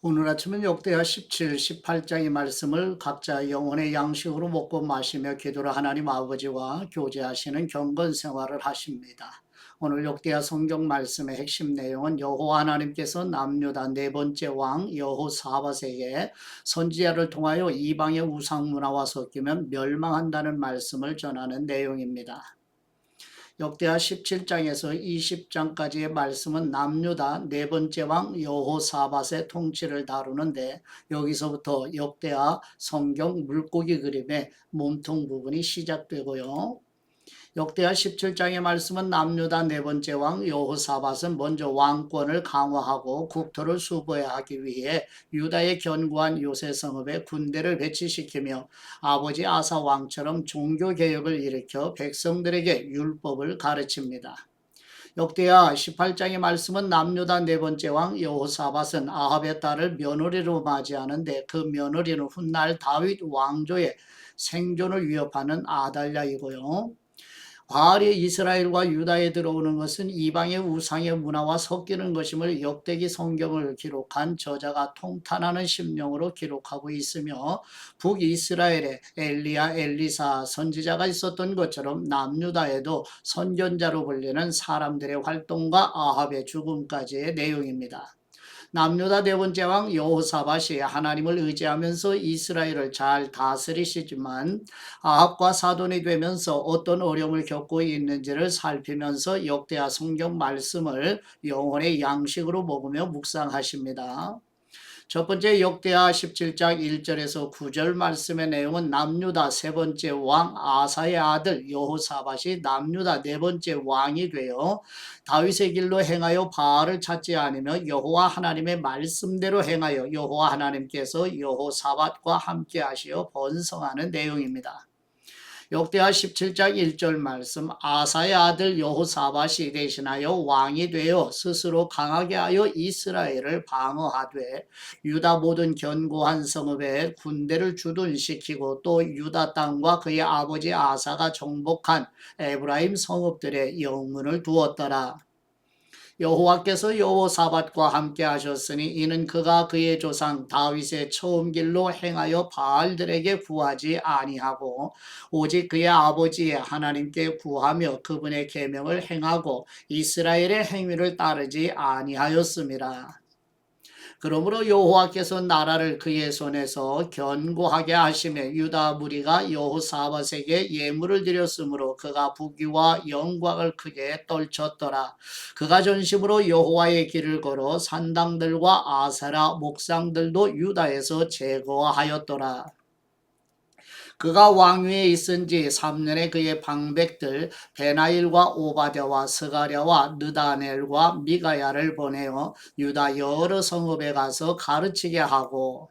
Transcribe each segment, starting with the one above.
오늘 아침은 역대하 17, 18장의 말씀을 각자 영혼의 양식으로 먹고 마시며 기도를 하나님 아버지와 교제하시는 경건 생활을 하십니다. 오늘 역대하 성경 말씀의 핵심 내용은 여호와 하나님께서 남유다 네 번째 왕 여호사밧에게 선지자를 통하여 이방의 우상 문화와 섞이면 멸망한다는 말씀을 전하는 내용입니다. 역대하 17장에서 20장까지의 말씀은 남유다 네 번째 왕 여호사밧의 통치를 다루는데, 여기서부터 역대하 성경 물고기 그림의 몸통 부분이 시작되고요. 역대하 17장의 말씀은 남유다 네 번째 왕 여호사밧은 먼저 왕권을 강화하고 국토를 수보하기 위해 유다의 견고한 요새 성읍에 군대를 배치시키며 아버지 아사 왕처럼 종교개혁을 일으켜 백성들에게 율법을 가르칩니다. 역대하 18장의 말씀은 남유다 네 번째 왕 여호사밧은 아합의 딸을 며느리로 맞이하는데, 그 며느리는 훗날 다윗 왕조의 생존을 위협하는 아달랴이고요. 바알이 이스라엘과 유다에 들어오는 것은 이방의 우상의 문화와 섞이는 것임을 역대기 성경을 기록한 저자가 통탄하는 심령으로 기록하고 있으며, 북이스라엘에 엘리야, 엘리사 선지자가 있었던 것처럼 남유다에도 선견자로 불리는 사람들의 활동과 아합의 죽음까지의 내용입니다. 남유다 네 번째 왕 여호사밧이 하나님을 의지하면서 이스라엘을 잘 다스리시지만, 아합과 사돈이 되면서 어떤 어려움을 겪고 있는지를 살피면서 역대하 성경 말씀을 영혼의 양식으로 먹으며 묵상하십니다. 첫 번째 역대하 17장 1절에서 9절 말씀의 내용은 남유다 세 번째 왕 아사의 아들 여호사밧이 남유다 네 번째 왕이 되어 다윗의 길로 행하여 바알을 찾지 않으며 여호와 하나님의 말씀대로 행하여 여호와 하나님께서 여호사밧과 함께 하시어 번성하는 내용입니다. 역대하 17장 1절 말씀, 아사의 아들 여호사밧이 대신하여 왕이 되어 스스로 강하게 하여 이스라엘을 방어하되 유다 모든 견고한 성읍에 군대를 주둔시키고 또 유다 땅과 그의 아버지 아사가 정복한 에브라임 성읍들의 영문을 두었더라. 여호와께서 여호사밧과 함께 하셨으니 이는 그가 그의 조상 다윗의 처음 길로 행하여 바알들에게 구하지 아니하고 오직 그의 아버지의 하나님께 구하며 그분의 계명을 행하고 이스라엘의 행위를 따르지 아니하였음이라. 그러므로 여호와께서 나라를 그의 손에서 견고하게 하시며 유다 무리가 여호사밧에게 예물을 드렸으므로 그가 부귀와 영광을 크게 떨쳤더라. 그가 전심으로 여호와의 길을 걸어 산당들과 아세라 목상들도 유다에서 제거하였더라. 그가 왕위에 있은 지 3년에 그의 방백들 베나일과 오바댜와 스가랴와 느다넬과 미가야를 보내어 유다 여러 성읍에 가서 가르치게 하고,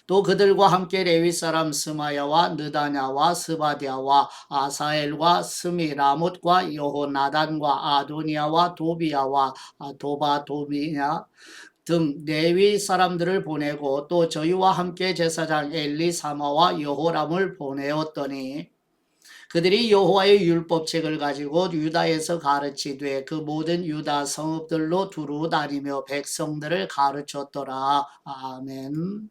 또 그들과 함께 레위 사람 스마야와 느다냐와 스바디아와 아사엘과 스미라못과 여호나단과 아도니아와 도비야와 도바도비냐 등 레위 사람들을 보내고, 또 저희와 함께 제사장 엘리사마와 여호람을 보내었더니 그들이 여호와의 율법책을 가지고 유다에서 가르치되 그 모든 유다 성읍들로 두루 다니며 백성들을 가르쳤더라. 아멘.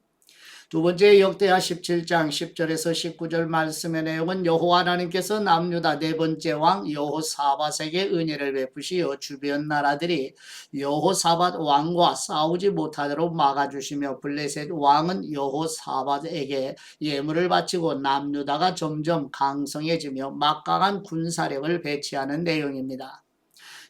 두 번째 역대하 17장 10절에서 19절 말씀의 내용은 여호와 하나님께서 남유다 네 번째 왕 여호사밧에게 은혜를 베푸시어 주변 나라들이 여호사밧 왕과 싸우지 못하도록 막아주시며 블레셋 왕은 여호사밧에게 예물을 바치고 남유다가 점점 강성해지며 막강한 군사력을 배치하는 내용입니다.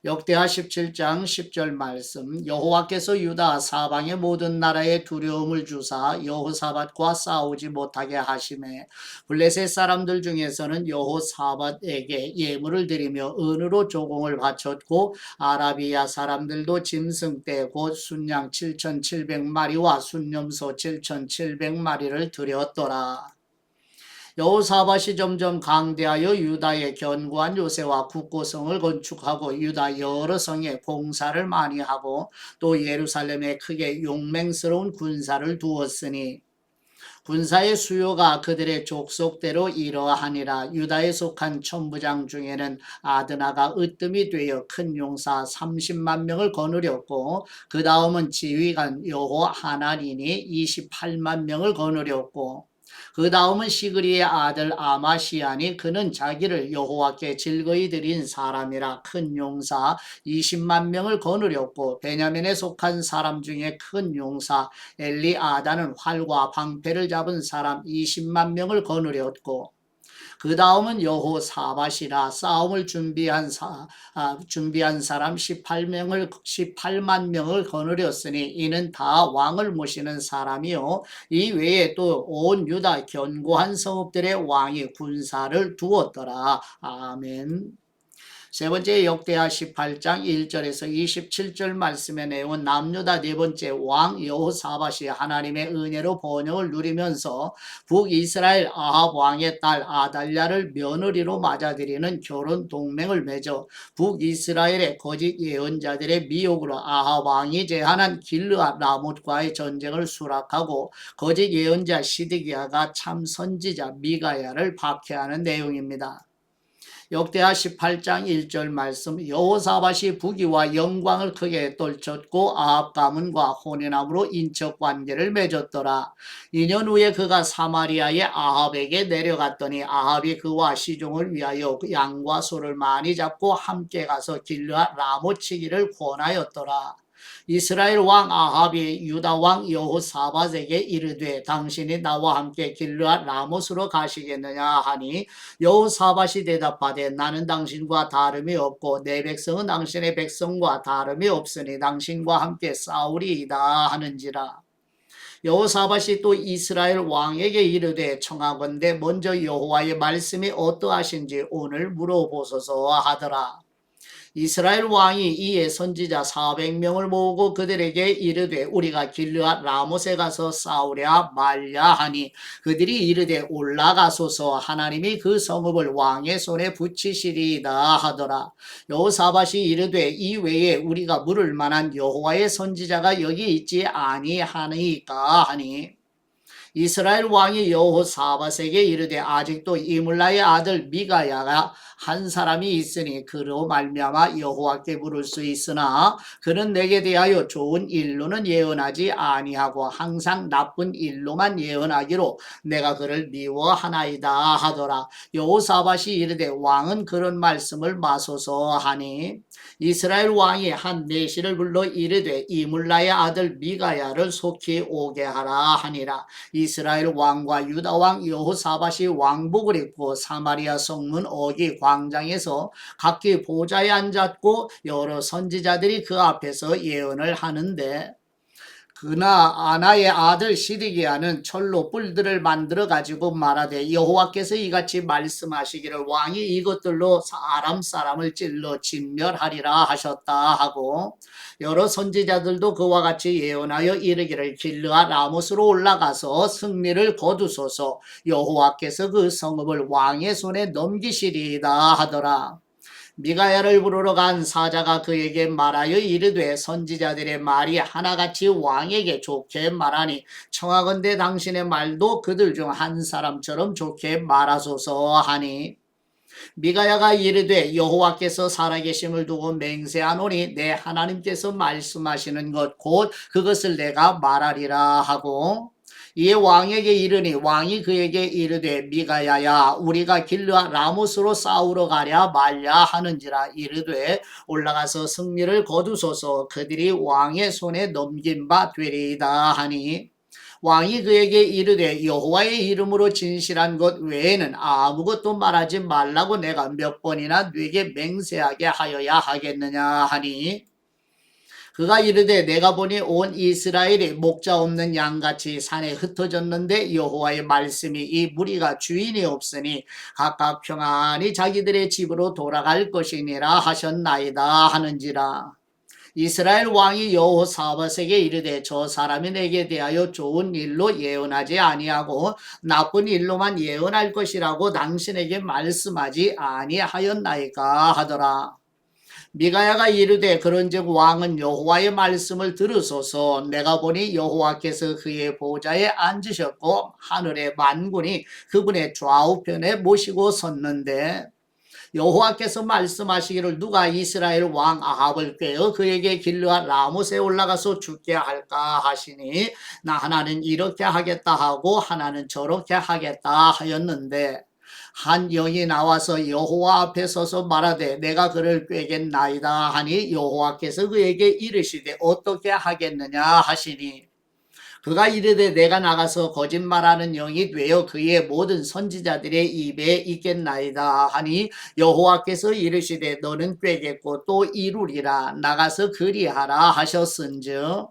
역대하 17장 10절 말씀, 여호와께서 유다 사방의 모든 나라에 두려움을 주사 여호사밧과 싸우지 못하게 하시매 블레셋 사람들 중에서는 여호사밧에게 예물을 드리며 은으로 조공을 바쳤고, 아라비아 사람들도 짐승떼 곧 순양 7,700마리와 순념소 7,700마리를 드렸더라. 여호사밧이 점점 강대하여 유다의 견고한 요새와 국고성을 건축하고 유다 여러 성에 공사를 많이 하고 또 예루살렘에 크게 용맹스러운 군사를 두었으니 군사의 수요가 그들의 족속대로 이러하니라. 유다에 속한 천부장 중에는 아드나가 으뜸이 되어 큰 용사 30만 명을 거느렸고, 그 다음은 지휘관 여호 하나니니 28만 명을 거느렸고, 그 다음은 시그리의 아들 아마시아니, 그는 자기를 여호와께 즐거이 드린 사람이라 큰 용사 20만 명을 거느렸고, 베냐민에 속한 사람 중에 큰 용사 엘리아다는 활과 방패를 잡은 사람 20만 명을 거느렸고, 그 다음은 여호사밧이라 싸움을 준비한 사람 18만 명을 거느렸으니 이는 다 왕을 모시는 사람이요, 이 외에 또 온 유다 견고한 성읍들의 왕이 군사를 두었더라. 아멘. 세 번째 역대하 18장 1절에서 27절 말씀의 내용은 남유다 네 번째 왕 여호사밧이 하나님의 은혜로 번영을 누리면서 북이스라엘 아합 왕의 딸 아달랴를 며느리로 맞아들이는 결혼 동맹을 맺어 북이스라엘의 거짓 예언자들의 미혹으로 아합 왕이 제한한 길르앗 라못과의 전쟁을 수락하고 거짓 예언자 시드기야가 참 선지자 미가야를 박해하는 내용입니다. 역대하 18장 1절 말씀, 여호사밧이 부귀와 영광을 크게 떨쳤고 아합 가문과 혼인함으로 인척 관계를 맺었더라. 2년 후에 그가 사마리아의 아합에게 내려갔더니 아합이 그와 시종을 위하여 양과 소를 많이 잡고 함께 가서 길르앗 라못 치기를 권하였더라. 이스라엘 왕 아합이 유다 왕 여호사밧에게 이르되 당신이 나와 함께 길르앗 라못으로 가시겠느냐 하니, 여호사밧이 대답하되 나는 당신과 다름이 없고 내 백성은 당신의 백성과 다름이 없으니 당신과 함께 싸우리이다 하는지라. 여호사밧이 또 이스라엘 왕에게 이르되 청하건대 먼저 여호와의 말씀이 어떠하신지 오늘 물어보소서 하더라. 이스라엘 왕이 이에 선지자 400명을 모으고 그들에게 이르되 우리가 길르앗 라못에 가서 싸우랴 말랴 하니, 그들이 이르되 올라가소서 하나님이 그 성읍을 왕의 손에 붙이시리이다 하더라. 여호사밧이 이르되 이 외에 우리가 물을 만한 여호와의 선지자가 여기 있지 아니하니까 하니, 이스라엘 왕이 여호사밧에게 이르되 아직도 이물라의 아들 미가야가 한 사람이 있으니 그로 말미암아 여호와께 부를 수 있으나 그는 내게 대하여 좋은 일로는 예언하지 아니하고 항상 나쁜 일로만 예언하기로 내가 그를 미워하나이다 하더라. 여호사밧이 이르되 왕은 그런 말씀을 마소서 하니, 이스라엘 왕이 한 내시를 불러 이르되 이물라의 아들 미가야를 속히 오게 하라 하니라. 이스라엘 왕과 유다 왕 여호사밧이 왕복을 입고 사마리아 성문 어기 광장에서 각기 보좌에 앉았고 여러 선지자들이 그 앞에서 예언을 하는데, 그나 아나의 아들 시드기야는 철로 뿔들을 만들어 가지고 말하되 여호와께서 이같이 말씀하시기를 왕이 이것들로 아람 사람을 찔러 진멸하리라 하셨다 하고, 여러 선지자들도 그와 같이 예언하여 이르기를 길르앗 라못으로 올라가서 승리를 거두소서 여호와께서 그 성읍을 왕의 손에 넘기시리이다 하더라. 미가야를 부르러 간 사자가 그에게 말하여 이르되 선지자들의 말이 하나같이 왕에게 좋게 말하니 청하건대 당신의 말도 그들 중 한 사람처럼 좋게 말하소서 하니, 미가야가 이르되 여호와께서 살아계심을 두고 맹세하노니 내 하나님께서 말씀하시는 것 곧 그것을 내가 말하리라 하고, 이에 왕에게 이르니 왕이 그에게 이르되 미가야야 우리가 길르앗 라못으로 싸우러 가랴 말랴 하는지라. 이르되 올라가서 승리를 거두소서 그들이 왕의 손에 넘긴 바 되리이다 하니, 왕이 그에게 이르되 여호와의 이름으로 진실한 것 외에는 아무것도 말하지 말라고 내가 몇 번이나 네게 맹세하게 하여야 하겠느냐 하니, 그가 이르되 내가 보니 온 이스라엘이 목자 없는 양같이 산에 흩어졌는데 여호와의 말씀이 이 무리가 주인이 없으니 각각 평안히 자기들의 집으로 돌아갈 것이니라 하셨나이다 하는지라. 이스라엘 왕이 여호사밧에게 이르되 저 사람이 내게 대하여 좋은 일로 예언하지 아니하고 나쁜 일로만 예언할 것이라고 당신에게 말씀하지 아니하였나이까 하더라. 미가야가 이르되 그런즉 왕은 여호와의 말씀을 들으소서. 내가 보니 여호와께서 그의 보좌에 앉으셨고 하늘의 만군이 그분의 좌우편에 모시고 섰는데 여호와께서 말씀하시기를 누가 이스라엘 왕 아합을 꾀어 그에게 길르앗 라못에 올라가서 죽게 할까 하시니 나 하나는 이렇게 하겠다 하고 하나는 저렇게 하겠다 하였는데 한 영이 나와서 여호와 앞에 서서 말하되 내가 그를 꾀겠나이다 하니 여호와께서 그에게 이르시되 어떻게 하겠느냐 하시니 그가 이르되 내가 나가서 거짓말하는 영이 되어 그의 모든 선지자들의 입에 있겠나이다 하니 여호와께서 이르시되 너는 꾀겠고 또 이루리라 나가서 그리하라 하셨은즉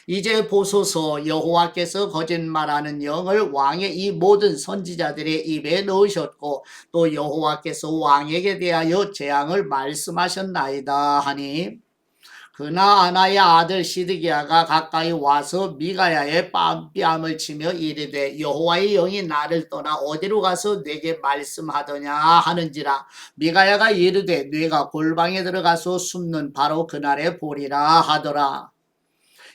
이제 보소서 여호와께서 거짓말하는 영을 왕의 이 모든 선지자들의 입에 넣으셨고 또 여호와께서 왕에게 대하여 재앙을 말씀하셨나이다 하니 그나아나의 아들 시드기야가 가까이 와서 미가야의 뺨을 치며 이르되 여호와의 영이 나를 떠나 어디로 가서 내게 말씀하더냐 하는지라 미가야가 이르되 네가 골방에 들어가서 숨는 바로 그날에 보리라 하더라.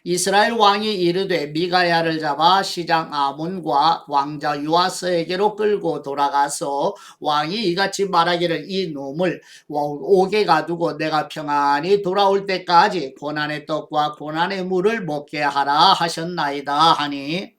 이스라엘 왕이 이르되 미가야를 잡아 시장 아몬과 왕자 요아스에게로 끌고 돌아가서 왕이 이같이 말하기를 이 놈을 옥에 가두고 내가 평안히 돌아올 때까지 고난의 떡과 고난의 물을 먹게 하라 하셨나이다 하니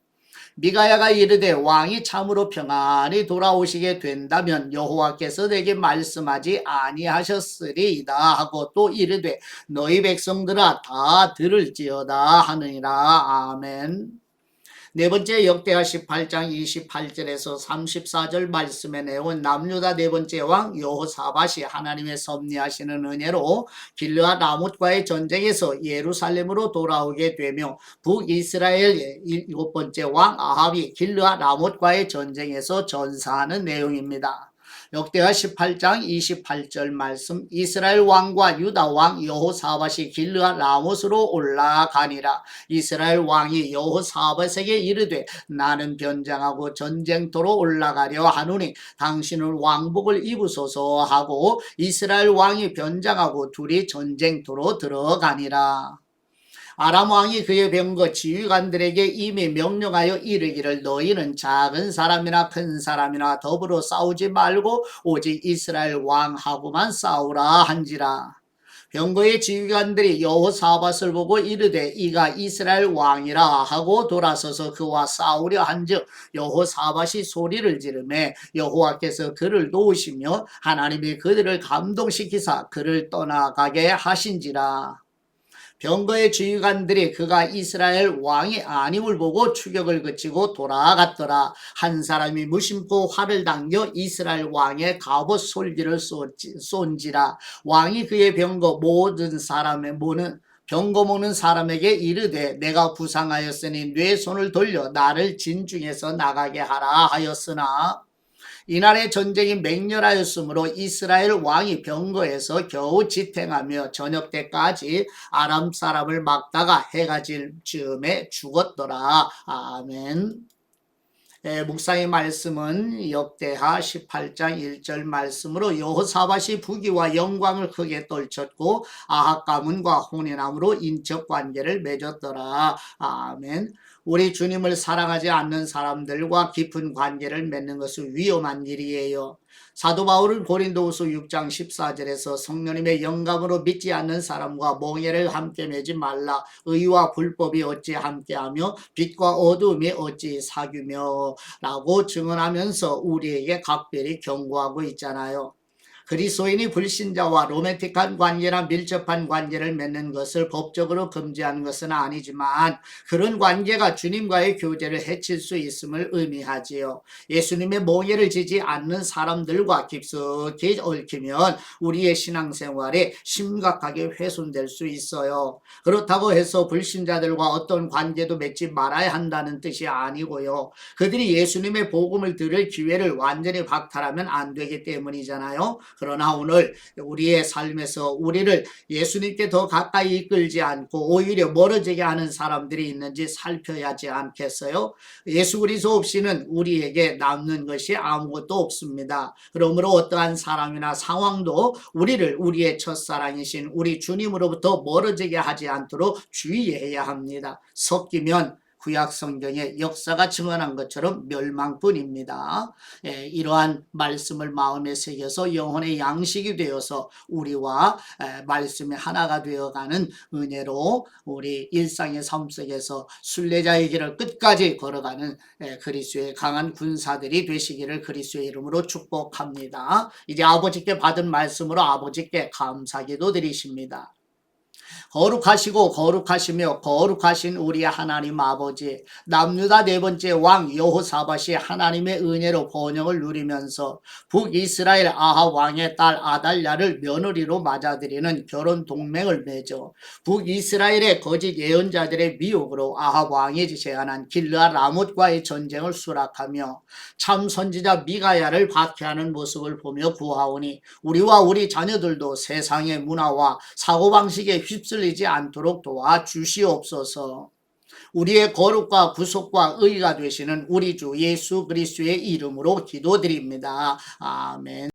미가야가 이르되 왕이 참으로 평안히 돌아오시게 된다면 여호와께서 내게 말씀하지 아니하셨으리이다 하고 또 이르되 너희 백성들아 다 들을지어다 하느니라. 아멘. 네 번째 역대하 18장 28절에서 34절 말씀에 내온 남유다 네 번째 왕 여호사밧이 하나님의 섭리하시는 은혜로 길르앗 라못과의 전쟁에서 예루살렘으로 돌아오게 되며 북이스라엘 일곱 번째 왕 아합이 길르앗 라못과의 전쟁에서 전사하는 내용입니다. 역대하 18장 28절 말씀 이스라엘 왕과 유다 왕 여호사밧이 길르앗 라못으로 올라가니라. 이스라엘 왕이 여호사밧에게 이르되 나는 변장하고 전쟁터로 올라가려 하노니 당신은 왕복을 입으소서 하고 이스라엘 왕이 변장하고 둘이 전쟁터로 들어가니라. 아람 왕이 그의 병거 지휘관들에게 이미 명령하여 이르기를 너희는 작은 사람이나 큰 사람이나 더불어 싸우지 말고 오직 이스라엘 왕하고만 싸우라 한지라. 병거의 지휘관들이 여호사밧을 보고 이르되 이가 이스라엘 왕이라 하고 돌아서서 그와 싸우려 한즉 여호사밧이 소리를 지르매 여호와께서 그를 도우시며 하나님이 그들을 감동시키사 그를 떠나가게 하신지라. 병거의 지휘관들이 그가 이스라엘 왕이 아님을 보고 추격을 그치고 돌아갔더라. 한 사람이 무심코 활을 당겨 이스라엘 왕의 갑옷 솔기를 쏜지라. 왕이 그의 병거 모든 사람의 병거 모는 사람에게 이르되 내가 부상하였으니 네 손을 돌려 나를 진중에서 나가게 하라 하였으나 이날의 전쟁이 맹렬하였으므로 이스라엘 왕이 병거에서 겨우 지탱하며 저녁 때까지 아람 사람을 막다가 해가 질 즈음에 죽었더라. 아멘. 묵상의 말씀은 역대하 18장 1절 말씀으로 여호사밧이 부귀와 영광을 크게 떨쳤고 아합 가문과 혼인함으로 인척 관계를 맺었더라. 아멘. 우리 주님을 사랑하지 않는 사람들과 깊은 관계를 맺는 것은 위험한 일이에요. 사도 바울은 고린도후서 6장 14절에서 성령님의 영감으로 믿지 않는 사람과 멍에를 함께 매지 말라. 의와 불법이 어찌 함께하며 빛과 어두움이 어찌 사귀며 라고 증언하면서 우리에게 각별히 경고하고 있잖아요. 그리스도인이 불신자와 로맨틱한 관계나 밀접한 관계를 맺는 것을 법적으로 금지하는 것은 아니지만 그런 관계가 주님과의 교제를 해칠 수 있음을 의미하지요. 예수님의 몽예를 지지 않는 사람들과 깊숙이 얽히면 우리의 신앙생활에 심각하게 훼손될 수 있어요. 그렇다고 해서 불신자들과 어떤 관계도 맺지 말아야 한다는 뜻이 아니고요. 그들이 예수님의 복음을 들을 기회를 완전히 박탈하면 안 되기 때문이잖아요. 그러나 오늘 우리의 삶에서 우리를 예수님께 더 가까이 이끌지 않고 오히려 멀어지게 하는 사람들이 있는지 살펴야 하지 않겠어요? 예수 그리스도 없이는 우리에게 남는 것이 아무것도 없습니다. 그러므로 어떠한 사람이나 상황도 우리를 우리의 첫사랑이신 우리 주님으로부터 멀어지게 하지 않도록 주의해야 합니다. 섞이면 구약 성경의 역사가 증언한 것처럼 멸망뿐입니다. 이러한 말씀을 마음에 새겨서 영혼의 양식이 되어서 우리와 말씀이 하나가 되어가는 은혜로 우리 일상의 삶 속에서 순례자의 길을 끝까지 걸어가는 그리스도의 강한 군사들이 되시기를 그리스도의 이름으로 축복합니다. 이제 아버지께 받은 말씀으로 아버지께 감사기도 드리십니다. 거룩하시고 거룩하시며 거룩하신 우리 하나님 아버지, 남유다 네 번째 왕 여호사밧이 하나님의 은혜로 번영을 누리면서 북이스라엘 아합 왕의 딸 아달랴를 며느리로 맞아들이는 결혼 동맹을 맺어 북이스라엘의 거짓 예언자들의 미혹으로 아합 왕이 제안한 길르앗 라못과의 전쟁을 수락하며 참 선지자 미가야를 박해하는 모습을 보며 구하오니 우리와 우리 자녀들도 세상의 문화와 사고방식에 휩쓸리지 않도록 도와주시옵소서. 우리의 거룩과 구속과 의가 되시는 우리 주 예수 그리스도의 이름으로 기도드립니다. 아멘.